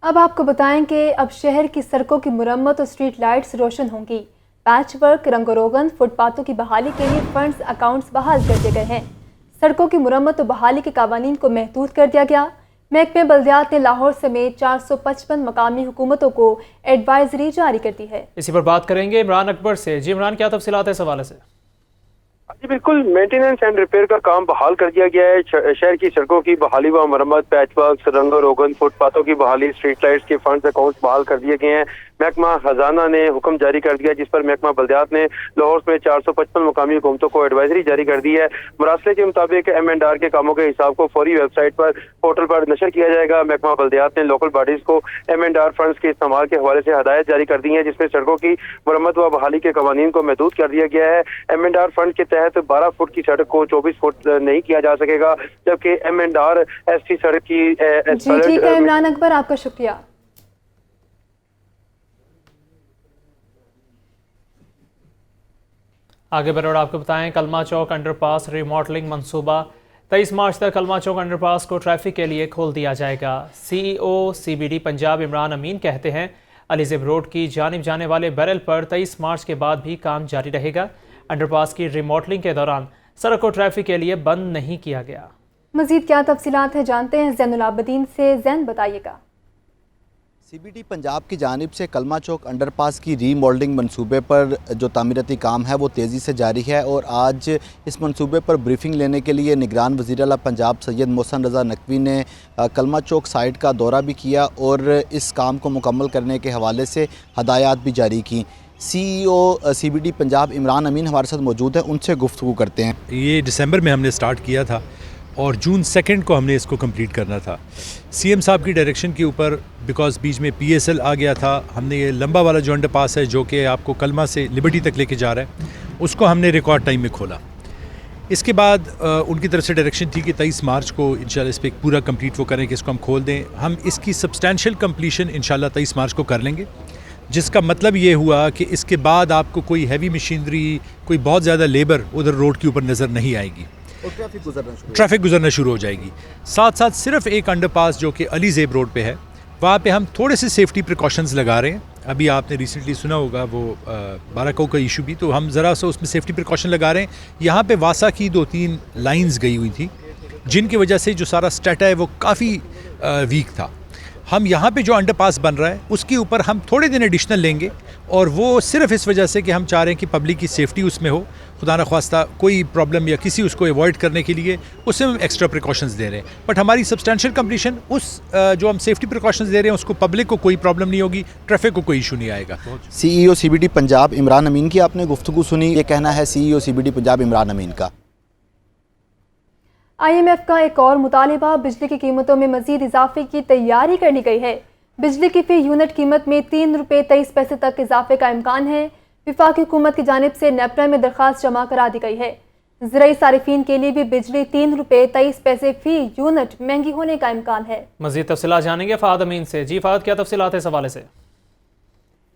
اب آپ کو بتائیں کہ اب شہر کی سڑکوں کی مرمت اور اسٹریٹ لائٹس روشن ہوں گی۔ پیچ ورک، رنگ و روگن، فٹ پاتھوں کی بحالی کے لیے فنڈز اکاؤنٹس بحال کر دیے گئے ہیں۔ سڑکوں کی مرمت و بحالی کے قوانین کو محدود کر دیا گیا۔ محکمہ بلدیات نے لاہور سمیت 455 مقامی حکومتوں کو ایڈوائزری جاری کر دی ہے۔ اسی پر بات کریں گے عمران اکبر سے۔ جی عمران، کیا تفصیلات ہے اس حوالے سے؟ جی بالکل، مینٹیننس اینڈ ریپیئر کا کام بحال کر دیا گیا ہے۔ شہر کی سڑکوں کی بحالی و مرمت، پیچ ورک، رنگ و روگن، فٹ پاتھوں کی بحالی، اسٹریٹ لائٹس کے فنڈز اکاؤنٹس بحال کر دیے گئے ہیں۔ محکمہ خزانہ نے حکم جاری کر دیا جس پر محکمہ بلدیات نے لاہور میں 455 مقامی حکومتوں کو ایڈوائزری جاری کر دی ہے۔ مراسلے کے مطابق M&R کے کاموں کے حساب کو فوری ویب سائٹ پر پورٹل پر نشر کیا جائے گا۔ محکمہ بلدیات نے لوکل باڈیز کو M&R فنڈز کے استعمال کے حوالے سے ہدایت جاری کر دی ہیں، جس میں سڑکوں کی مرمت و بحالی کے قوانین کو محدود کر دیا گیا ہے۔ M&R فنڈ کے تحت 12 فٹ کی سڑک کو 24 فٹ نہیں کیا جا سکے گا، جبکہ M&R ST سڑک کی جی ٹھیک ہے عمران اکبر، آپ کا شکریہ۔ آگے بڑھ اور آپ کو بتائیں، کلمہ چوک انڈر پاس ریماڈلنگ منصوبہ 23 مارچ تک کلمہ چوک انڈر پاس کو ٹریفک کے لیے کھول دیا جائے گا۔ CEO CBD پنجاب عمران امین کہتے ہیں علیزیب روڈ کی جانب جانے والے بیرل پر 23 مارچ کے بعد بھی کام جاری رہے گا۔ انڈر پاس کی ریماڈلنگ کے دوران سڑک کو ٹریفک کے لیے بند نہیں کیا گیا۔ مزید کیا تفصیلات ہیں جانتے ہیں زین العابدین سے۔ زین بتائیے گا۔ CBD پنجاب کی جانب سے کلمہ چوک انڈر پاس کی ری ماڈلنگ منصوبے پر جو تعمیراتی کام ہے وہ تیزی سے جاری ہے، اور آج اس منصوبے پر بریفنگ لینے کے لیے نگران وزیر اعلیٰ پنجاب سید محسن رضا نقوی نے کلمہ چوک سائٹ کا دورہ بھی کیا اور اس کام کو مکمل کرنے کے حوالے سے ہدایات بھی جاری کی۔ CEO CBD پنجاب عمران امین ہمارے ساتھ موجود ہیں، ان سے گفتگو کرتے ہیں۔ یہ دسمبر میں ہم نے سٹارٹ کیا تھا اور جون 2 کو ہم نے اس کو کمپلیٹ کرنا تھا۔ CM صاحب کی ڈائریکشن کے اوپر، بیکاز بیچ میں PSL آ گیا تھا، ہم نے یہ لمبا والا جو انڈر پاس ہے جو کہ آپ کو کلمہ سے لبرٹی تک لے کے جا رہا ہے، اس کو ہم نے ریکارڈ ٹائم میں کھولا۔ اس کے بعد ان کی طرف سے ڈائریکشن تھی کہ 23 مارچ کو انشاءاللہ اس پہ ایک پورا کمپلیٹ وہ کریں کہ اس کو ہم کھول دیں۔ ہم اس کی سبسٹینشیل کمپلیشن انشاءاللہ 23 مارچ کو کر لیں گے، جس کا مطلب یہ ہوا کہ اس کے بعد آپ کو کوئی ہیوی مشینری، کوئی بہت زیادہ لیبر ادھر روڈ کے اوپر نظر نہیں آئے گی، ٹریفک گزرنا شروع ہو جائے گی۔ ساتھ ساتھ صرف ایک انڈر پاس جو کہ علی زیب روڈ پہ ہے، وہاں پہ ہم تھوڑے سے سیفٹی پریکاشنز لگا رہے ہیں۔ ابھی آپ نے ریسنٹلی سنا ہوگا وہ بارہکو کا ایشو بھی، تو ہم ذرا سا اس میں سیفٹی پریکاشن لگا رہے ہیں۔ یہاں پہ واسا کی 2-3 لائنز گئی ہوئی تھی، جن کی وجہ سے جو سارا سٹیٹا ہے وہ کافی ویک تھا۔ ہم یہاں پہ جو انڈر پاس بن رہا ہے اس کے اوپر ہم تھوڑے دن ایڈیشنل لیں گے، اور وہ صرف اس وجہ سے کہ ہم چاہ رہے ہیں کہ پبلک کی سیفٹی اس میں ہو، خدا نخواستہ کوئی پرابلم یا کسی اس کو ایوائڈ کرنے کے لیے اس میں ہم ایکسٹرا پریکاشنز دے رہے ہیں۔ بٹ ہماری سبسٹینشیل کمپلیشن اس جو ہم سیفٹی پریکاشنز دے رہے ہیں اس کو پبلک کو کوئی پرابلم نہیں ہوگی، ٹریفک کو کوئی ایشو نہیں آئے گا۔ CEO CBD پنجاب عمران امین کی آپ نے گفتگو سنی، یہ کہنا ہے CEO CBD پنجاب عمران امین کا۔ IMF کا ایک اور مطالبہ، بجلی کی قیمتوں میں مزید اضافے کی تیاری کرنی گئی ہے۔ بجلی کی فی یونٹ قیمت میں 3 روپے 23 پیسے تک اضافے کا امکان ہے۔ وفاقی حکومت کی جانب سے نیپرا میں درخواست جمع کرا دی گئی ہے۔ زرعی صارفین کے لیے بھی بجلی 3 روپے 23 پیسے فی یونٹ مہنگی ہونے کا امکان ہے۔ مزید تفصیلات جانیں گے فہد امین سے۔ جی فہد، کیا تفصیلات ہے اس حوالے سے؟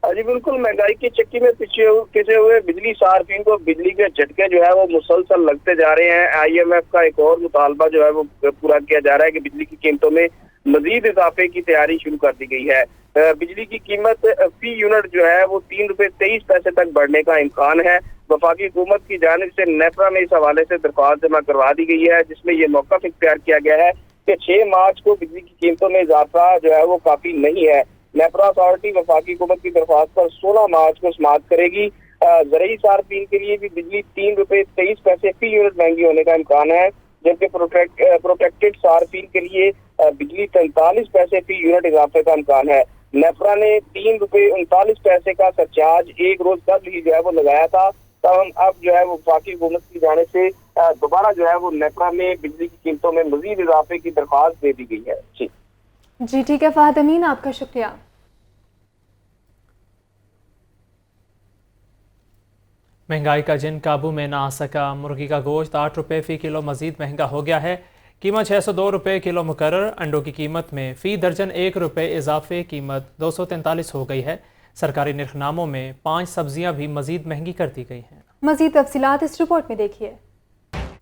جی بالکل، مہنگائی کی چکی میں پسے ہوئے بجلی صارفین کو بجلی کے جھٹکے جو ہے وہ مسلسل لگتے جا رہے ہیں۔ IMF کا ایک اور مطالبہ جو ہے وہ پورا کیا جا رہا ہے کہ بجلی کی قیمتوں میں مزید اضافے کی تیاری شروع کر دی گئی ہے۔ بجلی کی قیمت فی یونٹ جو ہے وہ 3 روپے 23 پیسے تک بڑھنے کا امکان ہے۔ وفاقی حکومت کی جانب سے نیپرا میں اس حوالے سے درخواست جمع کروا دی گئی ہے، جس میں یہ موقف اختیار کیا گیا ہے کہ 6 مارچ کو بجلی کی قیمتوں میں اضافہ جو ہے وہ کافی نہیں ہے۔ نیپرا اتھارٹی وفاقی حکومت کی درخواست پر 16 مارچ کو سماعت کرے گی۔ زرعی صارفین کے لیے بھی بجلی 3 روپے 23 پیسے فی یونٹ مہنگی ہونے کا امکان ہے، جبکہ پروٹیکٹڈ صارفین کے لیے بجلی 43 پیسے فی یونٹ اضافے کا امکان ہے۔ نیپرا نے 3 روپے 39 پیسے کا سرچارج ایک روز قبل ہی جو ہے وہ لگایا تھا، تاہم اب جو ہے وہ وفاقی حکومت کی جانب سے دوبارہ جو ہے وہ نیپرا میں بجلی کی قیمتوں میں مزید اضافے کی درخواست دے دی گئی ہے۔ جی ٹھیک ہے فہد امین، آپ کا شکریہ۔ مہنگائی کا جن قابو میں نہ آ سکا، مرغی کا گوشت 8 روپے فی کلو مزید مہنگا ہو گیا ہے۔ قیمت 602 روپے کلو مقرر۔ انڈوں کی قیمت میں فی درجن 1 روپے اضافے، قیمت 243 ہو گئی ہے۔ سرکاری نرخناموں میں 5 سبزیاں بھی مزید مہنگی کر دی گئی ہیں۔ مزید تفصیلات اس رپورٹ میں دیکھیے۔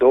2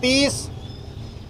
30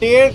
1.5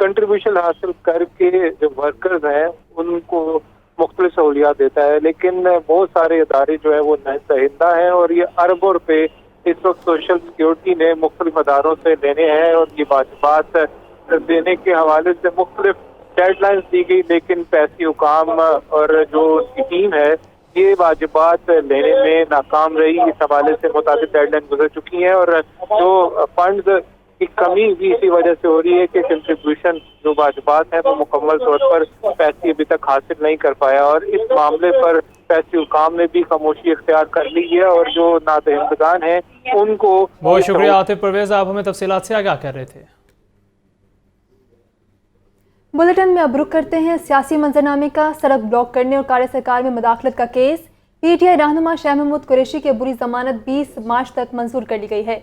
کنٹریبیوشن حاصل کر کے جو ورکرز ہیں ان کو مختلف سہولیات دیتا ہے، لیکن بہت سارے ادارے جو ہے وہ دہندہ ہیں اور یہ اربوں روپے اس وقت سوشل سیکیورٹی نے مختلف اداروں سے لینے ہیں اور یہ واجبات دینے کے حوالے سے مختلف ڈیڈ لائنز دی گئی، لیکن پیسی حکام اور جو اس کی ٹیم ہے یہ واجبات لینے میں ناکام رہی۔ اس حوالے سے متعدد ڈیڈ لائن گزر چکی ہیں اور جو فنڈز کی کمی بھی اسی وجہ سے ہو رہی ہے کہ کنٹریبیوشن جو واجبات ہیں وہ مکمل طور پر پیسے ابھی تک حاصل نہیں کر پایا، اور اس معاملے پر پیسی حکام نے بھی خاموشی اختیار کر لی ہے اور جو نادہندگان ہیں ان کو بہت شکریہ عاطف پرویز، آپ ہمیں تفصیلات سے آگاہ کر رہے تھے۔ بلیٹن میں اب رخ کرتے ہیں سیاسی منظرنامے کا۔ سڑک بلاک کرنے اور کار سرکار میں مداخلت کا کیس، پی ٹی آئی رہنما شاہ محمود قریشی کی عبوری ضمانت 20 مارچ تک منظور کر لی گئی ہے۔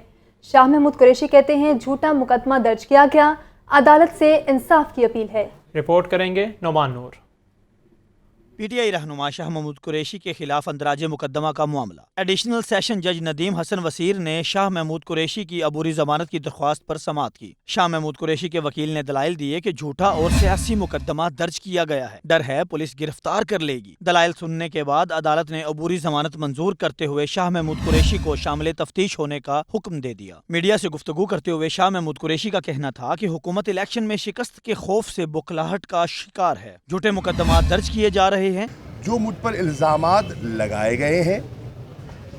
شاہ محمود قریشی کہتے ہیں جھوٹا مقدمہ درج کیا گیا، عدالت سے انصاف کی اپیل ہے۔ رپورٹ کریں گے نعمان نور۔ پی ٹی آئی رہنما شاہ محمود قریشی کے خلاف اندراج مقدمہ کا معاملہ۔ ایڈیشنل سیشن جج ندیم حسن وسیر نے شاہ محمود قریشی کی عبوری ضمانت کی درخواست پر سماعت کی۔ شاہ محمود قریشی کے وکیل نے دلائل دیے کہ جھوٹا اور سیاسی مقدمہ درج کیا گیا ہے، ڈر ہے پولیس گرفتار کر لے گی۔ دلائل سننے کے بعد عدالت نے عبوری ضمانت منظور کرتے ہوئے شاہ محمود قریشی کو شامل تفتیش ہونے کا حکم دے دیا۔ میڈیا سے گفتگو کرتے ہوئے شاہ محمود قریشی کا کہنا تھا کہ حکومت الیکشن میں شکست کے خوف سے بکھلاہٹ کا شکار ہے، جھوٹے مقدمات درج کیے جا رہے ہیں۔ جو مجھ پر الزامات لگائے گئے ہیں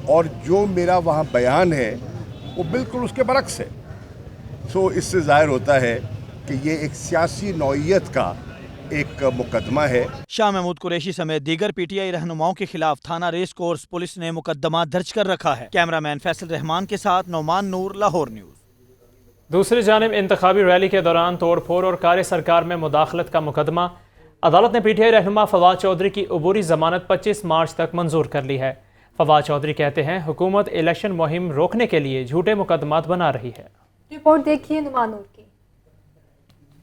اور جو میرا وہاں بیان ہے وہ بالکل اس کے برعکس ہے، سو اس سے ظاہر ہوتا ہے کہ یہ ایک سیاسی نوعیت کا ایک مقدمہ ہے۔ شاہ محمود قریشی سمیت دیگر پی ٹی آئی رہنماؤں کے خلاف تھانہ ریس کورس پولیس نے مقدمہ درج کر رکھا ہے۔ کیمرہ مین فیصل رحمان کے ساتھ نعمان نور، لاہور نیوز۔ دوسری جانب انتخابی ریلی کے دوران توڑ پھوڑ اور کار سرکار میں مداخلت کا مقدمہ، عدالت نے پی ٹی آئی رہنما فواد چودھری کی عبوری ضمانت 25 مارچ تک منظور کر لی ہے۔ فواد چودھری کہتے ہیں حکومت الیکشن مہم روکنے کے لیے جھوٹے مقدمات بنا رہی ہے۔ رپورٹ دیکھیے نعمان نور کی۔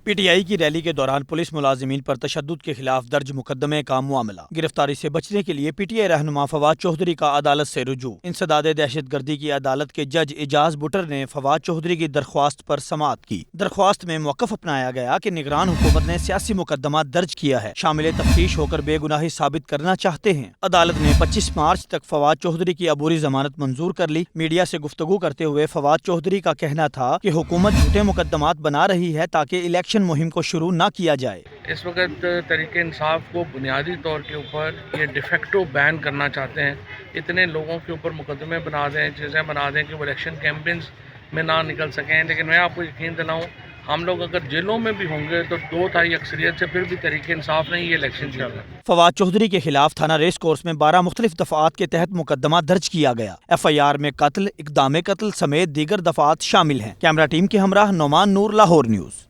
پی ٹی آئی کی ریلی کے دوران پولیس ملازمین پر تشدد کے خلاف درج مقدمے کا معاملہ، گرفتاری سے بچنے کے لیے پی ٹی آئی رہنما فواد چودھری کا عدالت سے رجوع۔ انسداد دہشت گردی کی عدالت کے جج اعجاز بٹر نے فواد چودھری کی درخواست پر سماعت کی۔ درخواست میں موقف اپنایا گیا کہ نگران حکومت نے سیاسی مقدمات درج کیا ہے، شامل تفتیش ہو کر بے گناہی ثابت کرنا چاہتے ہیں۔ عدالت نے 25 مارچ تک فواد چودھری کی عبوری ضمانت منظور کر لی۔ میڈیا سے گفتگو کرتے ہوئے فواد چودھری کا کہنا تھا کہ حکومت جھوٹے مقدمات بنا رہی ہے تاکہ الیکشن مہم کو شروع نہ کیا جائے۔ اس وقت تحریک انصاف کو بنیادی طور کے اوپر یہ ڈیفیکٹو بین کرنا چاہتے ہیں، اتنے لوگوں کے اوپر مقدمے بنا دیں، چیزیں بنا دیں کہ وہ الیکشن کیمپینز میں نہ نکل سکیں۔ لیکن میں آپ کو یقین دلاؤں ہم لوگ اگر جیلوں میں بھی ہوں گے تو 2/3 اکثریت سے پھر بھی تحریک انصاف نے یہ الیکشن جیتا۔ فواد چودھری کے خلاف تھانہ ریس کورس میں 12 مختلف دفعات کے تحت مقدمہ درج کیا گیا۔ ایف آئی آر میں قتل، اقدام قتل سمیت دیگر دفعات شامل ہیں۔ کیمرہ ٹیم کے ہمراہ نعمان نور، لاہور نیوز۔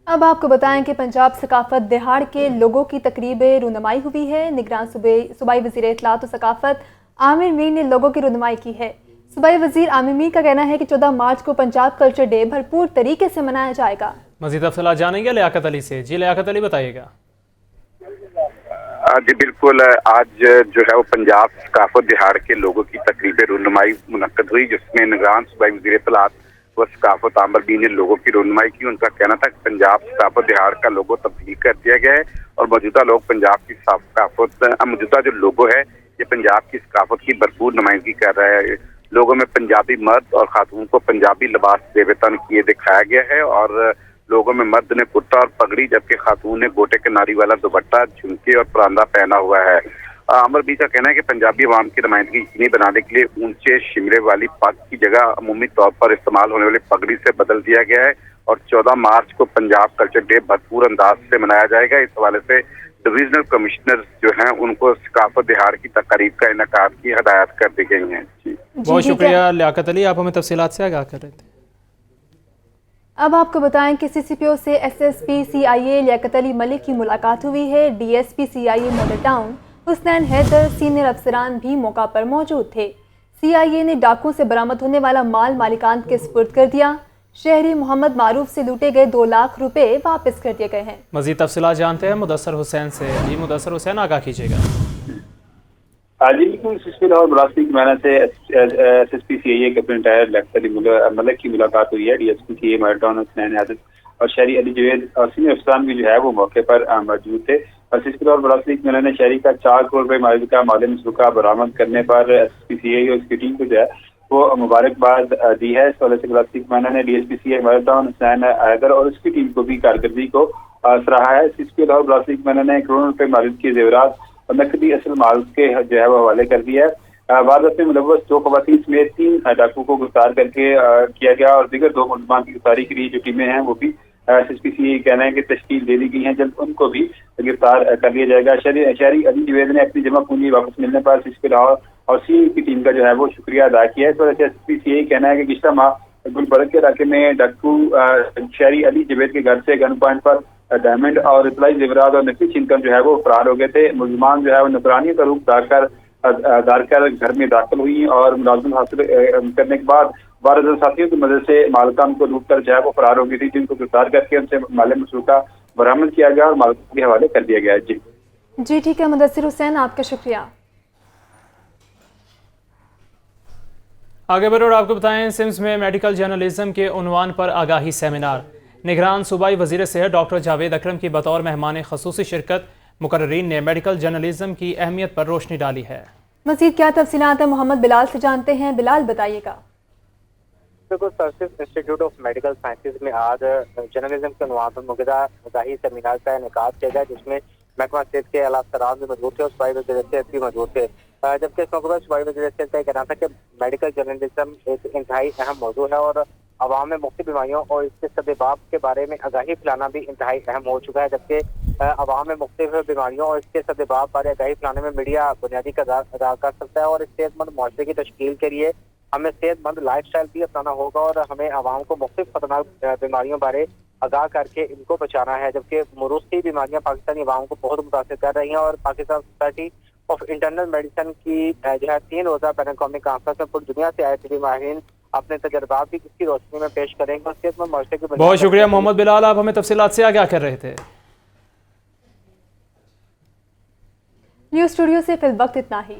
اب آپ کو بتائیں کہ پنجاب ثقافت دہاڑ کے لوگوں کی تقریب رونمائی ہوئی ہے۔ نگران صوبائی وزیر اطلاعات و ثقافت عامر میر نے لوگوں کی رونمائی کی ہے۔ صوبائی وزیر عامر میر کا کہنا ہے کہ 14 مارچ کو پنجاب کلچر ڈے بھرپور طریقے سے منایا جائے گا۔ مزید تفصیلات جانیں گے لیاقت علی سے۔ جی لیاقت علی بتائیے گا۔ جی بالکل، آج جو ہے وہ پنجاب ثقافت دہاڑ کے لوگوں کی تقریب رونمائی منعقد ہوئی، جس میں نگران صوبائی وزیر اطلاعات و ثقافت عامر میر نے لوگوں کی رونمائی کی۔ ان کا کہنا تھا کہ پنجاب ثقافت دہاڑ کا لوگو تبدیل کر دیا گیا ہے اور موجودہ لوگ پنجاب کی ثقافت، موجودہ جو لوگو ہے یہ پنجاب کی ثقافت کی بھرپور نمائندگی کر رہا ہے۔ لوگوں میں پنجابی مرد اور خاتون کو پنجابی لباس زیب تن کیے دکھایا گیا ہے اور لوگوں میں مرد نے کرتا اور پگڑی جبکہ خاتون نے گوٹے کے ناری والا دوپٹہ، جھمکے اور پراندہ پہنا ہوا ہے۔ عامر میر کا کہنا ہے کہ پنجابی عوام کی نمائندگی یقینی بنانے کے لیے اونچے شمرے والی پگ کی جگہ عمومی طور پر استعمال ہونے والی پگڑی سے بدل دیا گیا ہے اور 14 مارچ کو پنجاب کلچر ڈے بھرپور انداز سے منایا جائے گا۔ اس حوالے سے ڈویژنل کمشنر جو ہیں ان کو ثقافت دہاڑ کی تقریب کا انعقاد کی ہدایات کر دی گئی ہیں۔ بہت شکریہ لیاقت علی، آپ ہمیں تفصیلات سے آگاہ کر رہے تھے۔ اب آپ کو بتائیں کہ سی سی پی او سے S S P C I اے لیاقت علی ملک کی ملاقات ہوئی ہے۔ D S P C I A model town Hasnain Haider senior افسران بھی موقع پر موجود تھے۔ سی آئی اے نے ڈاکوں سے برآمد ہونے والا مال مالکان کے سپرد کر دیا۔ شہری محمد معروف سے لوٹے گئے 2 لاکھ روپے واپس کر دیے گئے ہیں۔ مزید تفصیلات جانتے ہیں مدثر حسین سے۔ جی مدثر حسین، آگاہ کیجیے گا۔ جی بالکل، سسپل اور مراسلی کی محنت سے S S P C I A captain retire Liaquat Ali Malik کی ملاقات ہوئی ہے۔ D S P C I A model town Hasnain Haider اور شہری علی جوید اور سینئر افسران بھی جو ہے وہ موقع پر موجود تھے. اور اس کے علاوہ براس لیگ میں نے شہری کا 4 کروڑ روپے معاوضے کا مالی مسروقہ برآمد کرنے پر SPCA اور اس کی ٹیم کو جو ہے وہ مبارکباد دی ہے. اس والے سے براس لیگ میں نے DSPCA مردان حسین حیدر اور اس کی ٹیم کو بھی کارکردگی کو سراہا ہے. اس کے علاوہ براس لیگ میں نے کروڑوں روپے معاوضے کے زیورات اور نقدی اصل مال کے جو ہے وہ حوالے کر دیا ہے. واردات میں ملوث 2 خواتین سمیت 3 ڈاکو کو گرفتار کر کے کیا گیا اور دیگر 2 ملزمان کی گرفتاری کے لیے جو ٹیمیں ہیں وہ بھی SPCA کہنا ہے کہ تشکیل دے دی گئی ہیں. جلد ان کو بھی گرفتار کر لیا جائے گا. شہری علی جوید نے اپنی جمع پونجی واپس ملنے پر اس کے علاوہ اور سی کی ٹیم کا جو ہے وہ شکریہ ادا کیا ہے. اس وجہ سے SPCA کہنا ہے کہ گزشتہ ماہ گلبرگ کے علاقے میں ڈاکو شہری علی جوید کے گھر سے گن پوائنٹ پر ڈائمنڈ اور اطلاعی زیورات اور نقدی چھین کر جو ہے وہ فرار ہو گئے تھے. ملزمان جو ہے وہ نکرانی کا روپ دار کر گھر میں داخل ہوئی اور ملازمت حاصل کرنے کے بعد 12 ساتھیوں کی مدد سے مالکان کو لوٹ کر جو ہے وہ فرار ہو گئی تھی, جن کو گرفتار کر کے ان سے مال مسروقہ برآمد کیا گیا اور مالکان کے حوالے کر دیا گیا. جی ٹھیک ہے مدثر حسین, آپ کا شکریہ. آگے بڑھو اور آپ کو بتائیں سمز میں میڈیکل جرنلزم کے عنوان پر آگاہی سیمینار. نگران صوبائی وزیر صحت ڈاکٹر جاوید اکرم کی بطور مہمان خصوصی شرکت. مقررین نے میڈیکل جرنلزم کی اہمیت پر روشنی ڈالی ہے. مزید کیا تفصیلات ہیں محمد بلال سے جانتے ہیں. بلال بتائیے گا. بالکل services institute of medical sciences میں آج جرنلزم کے عنوان پر منعقدہ آگاہی سیمینار کا انعقاد کیا گیا, جس میں محکمہ صحت کے اعلیٰ افسران بھی موجود تھے اور صوبائی وزیر صحت بھی موجود تھے. جبکہ اس موقع پر صوبائی وزیر صحت کا یہ کہنا تھا کہ میڈیکل جرنلزم ایک انتہائی اہم موضوع ہے اور عوام میں مختلف بیماریوں اور اس کے سببات کے بارے میں آگاہی پھیلانا بھی انتہائی اہم ہو چکا ہے. جبکہ عوام میں مختلف بیماریوں اور اس کے سببات بارے آگاہی پھیلانے میں میڈیا بنیادی کردار ادا کر سکتا ہے اور اس صحت مند معاشرے کی تشکیل کے لیے ہمیں صحت مند لائف سٹائل بھی اپنانا ہوگا اور ہمیں عوام کو مختلف خطرناک بیماریوں بارے آگاہ کر کے ان کو بچانا ہے. جبکہ موروثی بیماریاں پاکستانی عوام کو بہت متاثر کر رہی ہیں اور Pakistan society of internal medicine کی جو ہے 3 روزہ بین الاقوامی کانفرنس میں پوری دنیا سے آئے طبی ماہرین اپنے تجربات بھی اس کی روشنی میں پیش کریں گے. اور صحت مند معاشرے کی بہت شکریہ محمد بلال, آپ ہمیں تفصیلات سے آگاہ کر رہے تھے. نیوز اسٹوڈیو سے فی الوقت اتنا ہی.